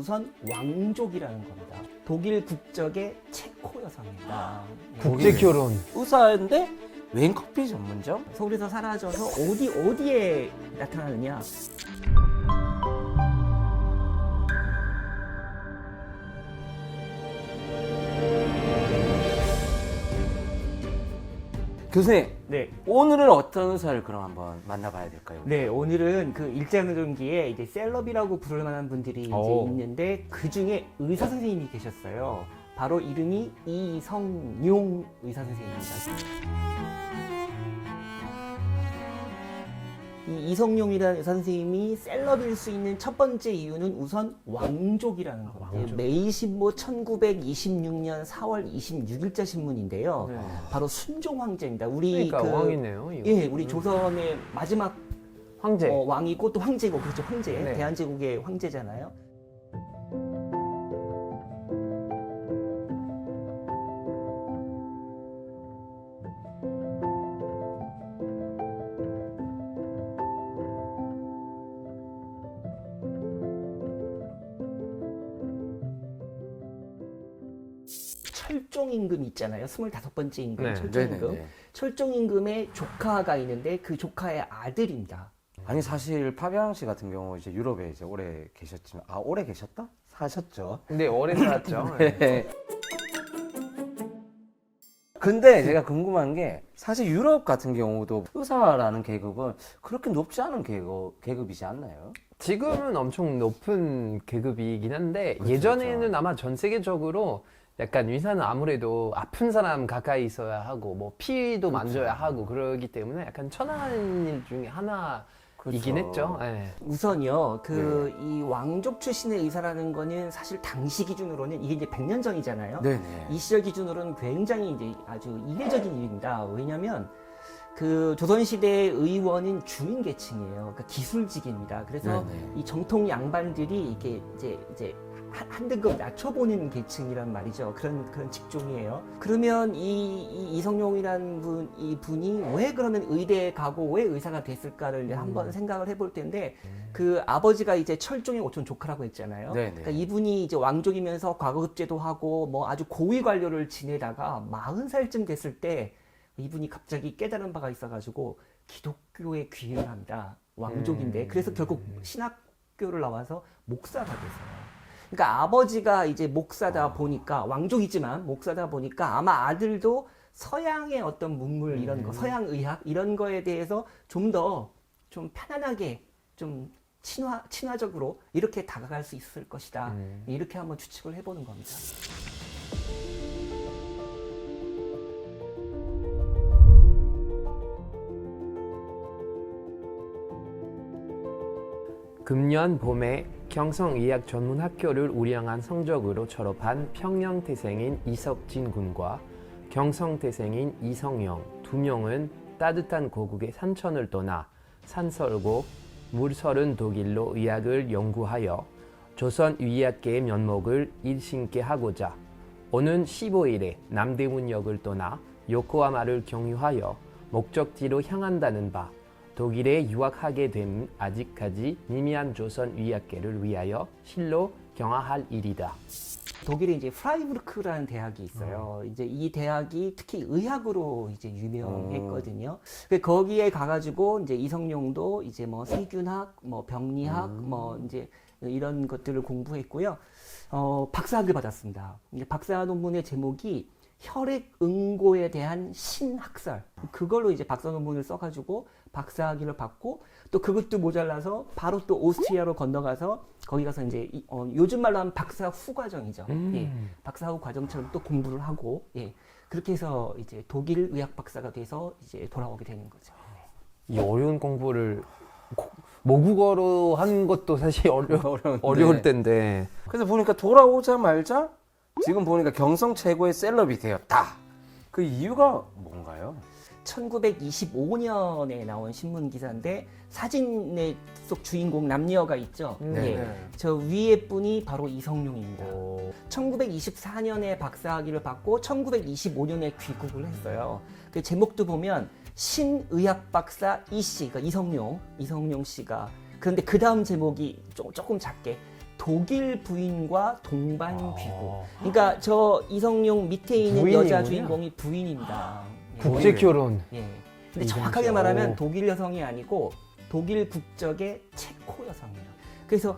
우선 왕족이라는 겁니다. 독일 국적의 체코 여성입니다. 국제 결혼. 의사인데 웬 커피 전문점? 서울에서 사라져서 어디에 나타나느냐? 교수님, 네. 오늘은 어떤 의사를 그럼 한번 만나봐야 될까요? 네, 오늘은 그 일제강점기에 이제 셀럽이라고 부를 만한 분들이 이제 있는데 그 중에 의사 선생님이 계셨어요. 바로 이름이 이성용 의사 선생님입니다. 이 이성용이라는 의사 선생님이 셀럽일 수 있는 첫 번째 이유는 우선 왕족이라는 겁니다. 왕족. 메이신모 1926년 4월 26일자 신문인데요. 네. 바로 순종 황제입니다. 우리 그러니까 왕이네요. 이거. 예, 우리 조선의 마지막 황제. 왕이고 또 황제고, 그렇죠, 황제. 네. 대한제국의 황제잖아요. 철종 임금 있잖아요. 25번째 임금, 네. 철종 임금. 네네네. 철종 임금의 조카가 있는데 그 조카의 아들입니다. 아니 사실 파비앙 씨 같은 경우 이제 유럽에 이제 오래 계셨지만 오래 계셨다? 사셨죠? 근데 오래 살았죠. 네. 근데 제가 궁금한 게 사실 유럽 같은 경우도 의사라는 계급은 그렇게 높지 않은 계급이지 않나요? 지금은 엄청 높은 계급이긴 한데 그렇죠, 예전에는 그렇죠. 아마 전 세계적으로 약간 의사는 아무래도 아픈 사람 가까이 있어야 하고 뭐 피도 만져야 하고 그러기 때문에 약간 천한 일 중에 하나이긴 했죠. 예. 우선요, 이 왕족 출신의 의사라는 거는 사실 당시 기준으로는 이게 이제 100년 전이잖아요. 네네. 이 시절 기준으로는 굉장히 이제 아주 이례적인 일입니다. 왜냐면 그 조선시대의 의원은 주인 계층이에요. 그러니까 기술직입니다. 그래서 네네. 이 정통 양반들이 이게 이제 한 등급 낮춰보는 계층이란 말이죠. 그런 직종이에요. 그러면 이 이성용이라는 이분이 왜 그러면 의대에 가고 왜 의사가 됐을까를 한번 생각을 해볼 텐데 그 아버지가 이제 철종의 오촌 조카라고 했잖아요. 네네. 그러니까 이분이 이제 왕족이면서 과거급제도 하고 뭐 아주 고위 관료를 지내다가 40살쯤 됐을 때 이분이 갑자기 깨달은 바가 있어가지고 기독교에 귀의를 합니다. 왕족인데. 그래서 결국 신학교를 나와서 목사가 됐어요. 그러니까 아버지가 이제 목사다 보니까, 왕족이지만 목사다 보니까 아마 아들도 서양의 어떤 문물 이런 거, 서양 의학 이런 거에 대해서 좀 더 좀 편안하게 좀 친화적으로 이렇게 다가갈 수 있을 것이다. 이렇게 한번 추측을 해보는 겁니다. 금년 봄에 경성의학 전문학교를 우량한 성적으로 졸업한 평양태생인 이석진 군과 경성태생인 이성영 두 명은 따뜻한 고국의 산천을 떠나 산설고 물설은 독일로 의학을 연구하여 조선 의학계의 면목을 일신케 하고자 오는 15일에 남대문역을 떠나 요코하마를 경유하여 목적지로 향한다는 바 독일에 유학하게 됨은 아직까지 미미한 조선 의학계를 위하여 실로 경하할 일이다. 독일에 이제 프라이부르크라는 대학이 있어요. 이제 이 대학이 특히 의학으로 이제 유명했거든요. 거기에 가가지고 이제 이성용도 이제 뭐 세균학, 뭐 병리학, 뭐 이제 이런 것들을 공부했고요. 박사학을 받았습니다. 이제 박사 논문의 제목이 혈액 응고에 대한 신학설. 그걸로 이제 박사 논문을 써가지고 박사학위를 받고 또 그것도 모자라서 바로 또 오스트리아로 건너가서 거기 가서 이제 요즘 말로 하면 박사 후 과정이죠. 예, 박사 후 과정처럼 또 공부를 하고 예, 그렇게 해서 이제 독일 의학 박사가 돼서 이제 돌아오게 되는 거죠. 이 어려운 공부를 모국어로 한 것도 사실 어려운데. 어려울 텐데 그래서 보니까 돌아오자마자 지금 보니까 경성 최고의 셀럽이 되었다. 그 이유가 뭔가요? 1925년에 나온 신문 기사인데 사진 속 주인공 남녀가 있죠. 예. 저 위에 분이 바로 이성용입니다. 1924년에 박사학위를 받고 1925년에 귀국을 했어요. 그 제목도 보면 신의학 박사 이씨, 그러니까 이성용 씨가. 그런데 그 다음 제목이 조금 작게 독일 부인과 동반 귀국. 그러니까 저 이성룡 밑에 있는 여자 부인이군요. 주인공이 부인입니다. 예. 국제 결혼. 예. 근데 이건 정확하게 진짜, 말하면 오. 독일 여성이 아니고 독일 국적의 체코 여성이에요. 그래서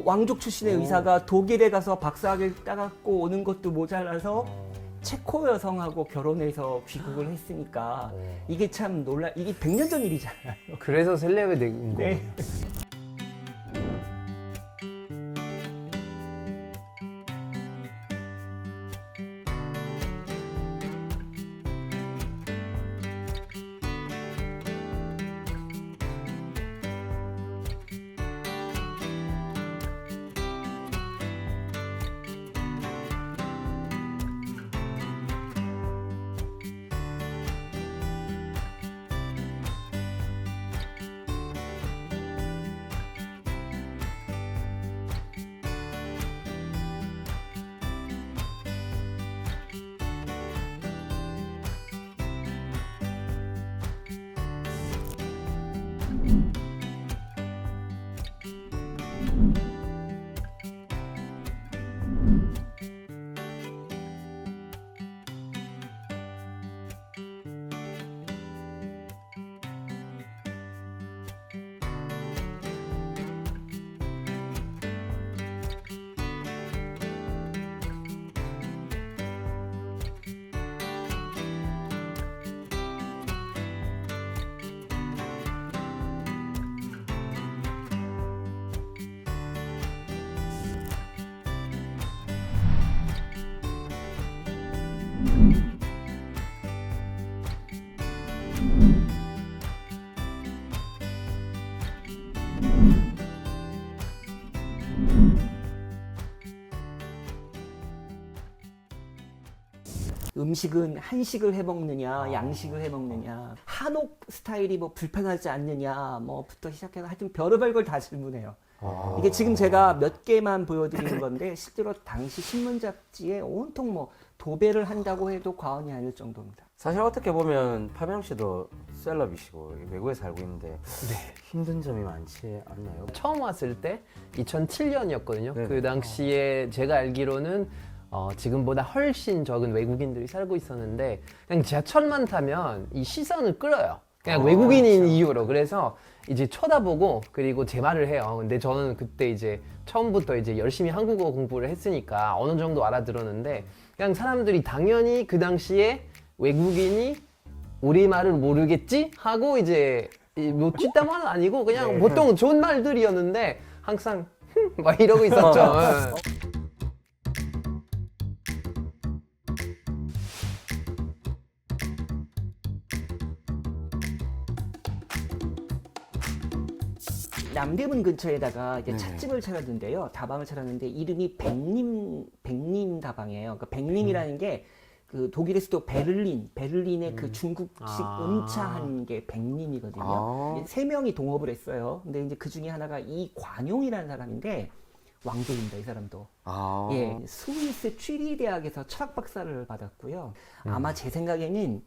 왕족 출신의 의사가 독일에 가서 박사학위를 따갖고 오는 것도 모자라서 체코 여성하고 결혼해서 귀국을 했으니까 이게 참 이게 100년 전 일이잖아요. 그래서 셀럽이 된 네. 거예요. 음식은 한식을 해 먹느냐, 양식을 해 먹느냐, 한옥 스타일이 뭐 불편하지 않느냐, 뭐부터 시작해서 하여튼 별의별 걸 다 질문해요. 이게 지금 제가 몇 개만 보여드리는 건데 실제로 당시 신문 잡지에 온통 뭐 도배를 한다고 해도 과언이 아닐 정도입니다. 사실 어떻게 보면 파비앙 씨도 셀럽이시고 외국에 살고 있는데 힘든 점이 많지 않나요? 처음 왔을 때 2007년이었거든요. 네. 그 당시에 제가 알기로는 지금보다 훨씬 적은 외국인들이 살고 있었는데 그냥 지하철만 타면 이 시선을 끌어요. 그냥 외국인인 이유로. 그래서 이제 쳐다보고 그리고 제 말을 해요. 근데 저는 그때 이제 처음부터 이제 열심히 한국어 공부를 했으니까 어느 정도 알아들었는데 그냥 사람들이 당연히 그 당시에 외국인이 우리 말을 모르겠지? 하고 이제 뭐 뒷담화는 아니고 그냥 보통 좋은 말들이었는데 항상 막 이러고 있었죠. 남대문 근처에다가 이제 찻집을 차렸는데요. 다방을 차렸는데 이름이 백림 다방이에요. 그러니까 백림이라는 게 그 독일의 수도 베를린의 그 중국식 음차한 게 백림이거든요. 세 명이 동업을 했어요. 근데 이제 그 중에 하나가 이관용이라는 사람인데 왕족입니다, 이 사람도. 예, 스위스 취리 대학에서 철학 박사를 받았고요. 아마 제 생각에는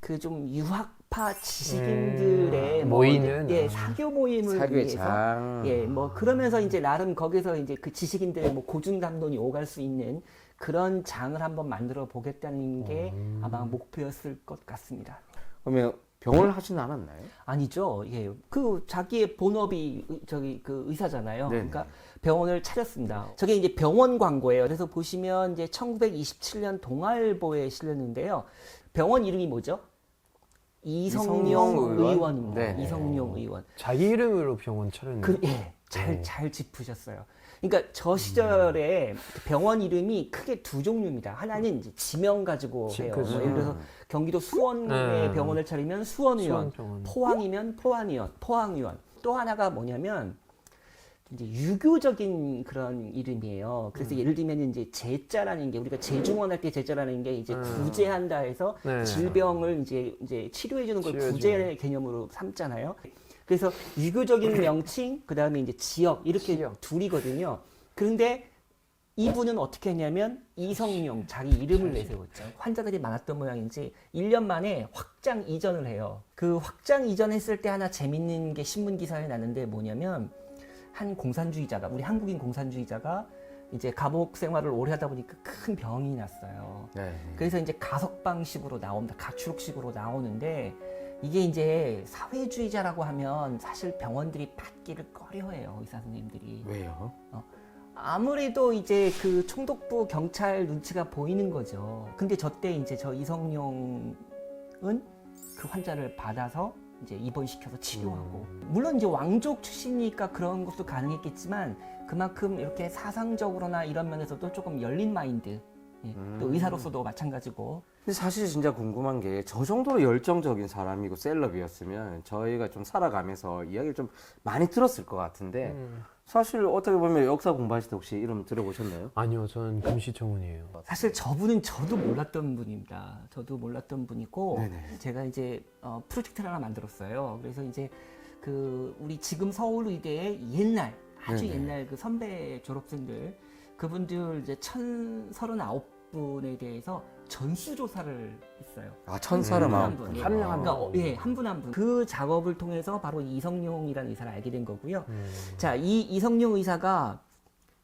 그 좀 유학파 지식인들의 모이는 예, 사교 모임을 사교의 위해서 장. 예, 뭐 그러면서 이제 나름 거기서 이제 그 지식인들의 뭐 고증 담론이 오갈 수 있는 그런 장을 한번 만들어 보겠다는 게 아마 목표였을 것 같습니다. 그러면 병원을 하지는 않았나요? 아니죠. 예. 그 자기의 본업이 그 의사잖아요. 네네. 그러니까 병원을 차렸습니다. 저게 이제 병원 광고예요. 그래서 보시면 이제 1927년 동아일보에 실렸는데요. 병원 이름이 뭐죠? 이성용 이성용 의원? 의원입니다. 네네. 이성용 의원. 자기 이름으로 병원 차렸는데. 잘 짚으셨어요. 그러니까 저 시절에 병원 이름이 크게 두 종류입니다. 하나는 이제 지명 가지고 해요. 그죠. 뭐 예를 들어서 경기도 수원에 병원을 차리면 수원의원, 수원병원. 포항이면 포항의원. 또 하나가 뭐냐면 이제 유교적인 그런 이름이에요. 그래서 예를 들면 이제 제자라는 게 우리가 재중원할 때 제자라는 게 이제 구제한다 해서 네. 질병을 이제 치료해 주는 걸 치료해주는. 구제 개념으로 삼잖아요. 그래서 유교적인 명칭, 그 다음에 이제 지역 이렇게 지역. 둘이거든요. 그런데 이분은 어떻게 했냐면 이성용 자기 이름을 내세웠죠. 환자들이 많았던 모양인지 1년 만에 확장 이전을 해요. 그 확장 이전했을 때 하나 재밌는 게 신문 기사에 났는데 뭐냐면 한 공산주의자가 우리 한국인 공산주의자가 이제 감옥 생활을 오래 하다 보니까 큰 병이 났어요. 네. 그래서 이제 가석방식으로 나옵니다. 가출옥식으로 나오는데 이게 이제 사회주의자라고 하면 사실 병원들이 받기를 꺼려해요. 의사 선생님들이. 왜요? 아무래도 이제 그 총독부 경찰 눈치가 보이는 거죠. 근데 저때 이제 저 이성룡은 그 환자를 받아서 이제 입원시켜서 치료하고 물론 이제 왕족 출신이니까 그런 것도 가능했겠지만 그만큼 이렇게 사상적으로나 이런 면에서도 조금 열린 마인드 예, 또 의사로서도 마찬가지고 근데 사실 진짜 궁금한 게 저 정도로 열정적인 사람이고 셀럽이었으면 저희가 좀 살아가면서 이야기를 좀 많이 들었을 것 같은데 사실 어떻게 보면 역사 공부하실 때 혹시 이름 들어보셨나요? 아니요, 저는 금시초문이에요. 사실 저분은 저도 몰랐던 분입니다. 저도 몰랐던 분이고 네네. 제가 이제 프로젝트를 하나 만들었어요. 그래서 이제 그 우리 지금 서울의대의 옛날 아주 네네. 옛날 그 선배 졸업생들 그분들 이제 1,039분에 대해서 전수조사를 했어요. 아, 1,039분. 분. 한 명 한 그러니까 예, 한 분 한 분. 그 작업을 통해서 바로 이성룡이라는 의사를 알게 된 거고요. 자, 이 이성룡 의사가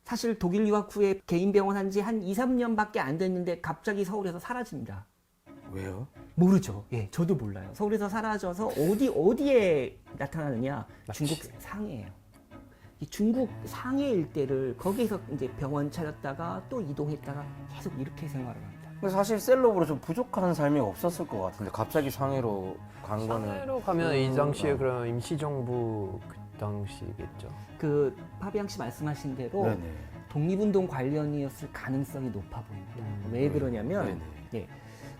사실 독일 유학 후에 개인 병원 한 지 한 2, 3년밖에 안 됐는데 갑자기 서울에서 사라집니다. 왜요? 모르죠. 예, 저도 몰라요. 서울에서 사라져서 어디에 나타나느냐? 중국 상해예요. 이 중국 상해 일대를 거기에서 이제 병원 차렸다가 또 이동했다가 계속 이렇게 생활을 합니다. 근데 사실 셀럽으로 좀 부족한 삶이 없었을 것 같은데 갑자기 상해로 간 거는 상해로 가면 이 당시에 그럼 임시정부 그 당시겠죠. 그 파비앙 씨 말씀하신 대로 네네. 독립운동 관련이었을 가능성이 높아 보입니다. 왜 그러냐면 네네. 예,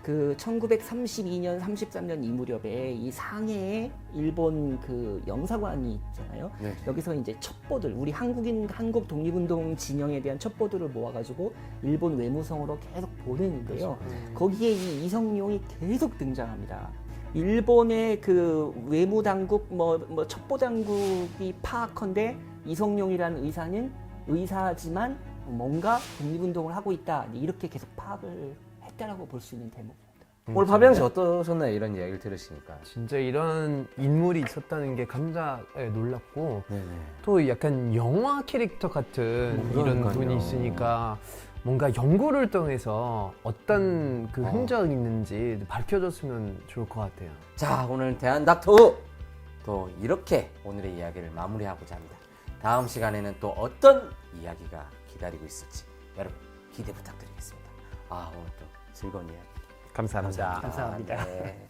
그 1932년, 33년 이 무렵에 이 상해에 일본 그 영사관이 있잖아요. 네. 여기서 이제 첩보들, 우리 한국 독립운동 진영에 대한 첩보들을 모아가지고 일본 외무성으로 계속 보내는데요. 거기에 이 이성룡이 계속 등장합니다. 일본의 그 외무당국, 뭐 첩보당국이 파악컨대 이성룡이라는 의사는 의사지만 뭔가 독립운동을 하고 있다. 이렇게 계속 파악을 했다라고 볼 수 있는 대목입니다. 오늘 파비앙 씨 어떠셨나요? 이런 이야기를 들으시니까. 진짜 이런 인물이 있었다는 게 감자에 놀랐고 네네. 또 약간 영화 캐릭터 같은 이런 그러니까요. 분이 있으니까 뭔가 연구를 통해서 어떤 그 흔적이 있는지 밝혀졌으면 좋을 것 같아요. 자, 오늘 대한닥터 또 이렇게 오늘의 이야기를 마무리하고자 합니다. 다음 시간에는 또 어떤 이야기가 기다리고 있을지 여러분 기대 부탁드리겠습니다. 아, 오늘 또 즐거운 이야기 감사합니다. 감사합니다. 네.